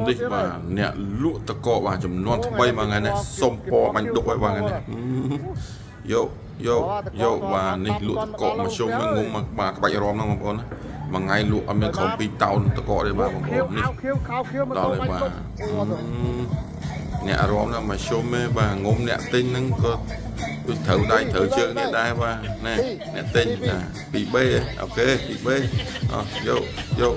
នេះបាទអ្នកលក់តកបាទចំនួនថ្មីមកថ្ងៃនេះសុំពណ៌បាញ់ដុកឲ្យបាទថ្ងៃនេះយកបាទនេះលក់តកមកជុំងុំមកបាទក្បាច់រំហ្នឹងបងប្អូនណាមួយថ្ងៃលក់អត់មានក្រោម2តោនតកទេបាទបងប្អូននេះដល់ហើយបាទអ្នករំហ្នឹងមកជុំទេបាទងុំអ្នកទិញហ្នឹងក៏ដូចត្រូវដៃត្រូវជើងនេះដែរបាទណែអ្នកទិញណា 2B អូខេ 2B អោះយក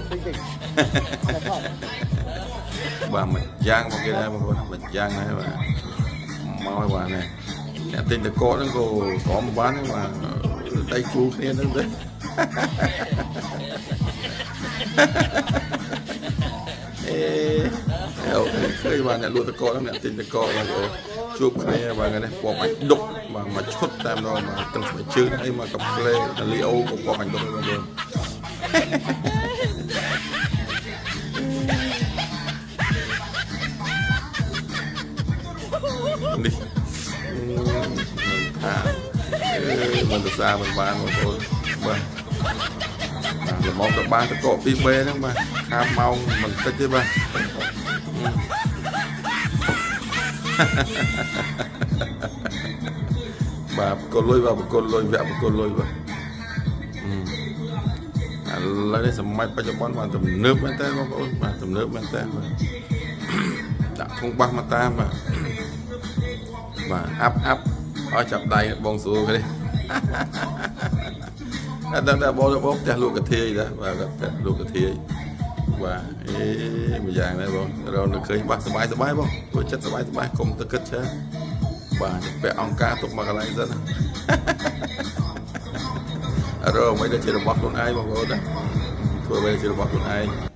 បាទមួយយ៉ាងមកគេដែរបងប្អូនមួយយ៉ាងដែរបាទមកហើយបាទនេះអ្នកទិញតកហ្នឹងក៏ក្រមបានហ្នឹងបាទដៃគូគ្នាហ្នឹងទៅអូឃើញបាទអ្នកលក់តកហ្នឹងអ្នកទិញតកបាទជួបគ្នាបាទថ្ងៃនេះពណ៌បាញ់ដុកបាទមកឈុតតែម្ដងបាទទាំងស្បែកជើងអីមកកាផ្លេតាលីអូក៏ពណ៌បាញ់ដុកបងប្អូននេះមិនទៅសារមិនបានបងប្អូនបាទល្មមទៅបានតក 2B ហ្នឹងបាទខាតម៉ោងមិនតិចទេបាទបាទបកលុយបាទបកលុយវគ្គបកលុយបាទឥឡូវនេះសម័យបច្ចុប្បន្នបាទទំនើបមែនតើបងប្អូនបាទទំនើបមែនតើបាទដាក់ធុងបាសមកតាមបាទអាប់ឲ្យចាប់ដៃបងស្រួលគេអត់ដល់បងផ្ទះលក់កាធាយដែរបាទផ្ទះលក់កាធាយបាទមួយយ៉ាងដែរបងរកនៅឃើញបាសសบายបងព្រោះចិត្តសบายកុំទៅគិតច្រើនបាទពាក់អង្គការទុកមកកន្លែងសិនរកមិនដែលជារបស់ខ្លួនឯងបងប្អូនណាធ្វើអ្វីជារបស់ខ្លួនឯង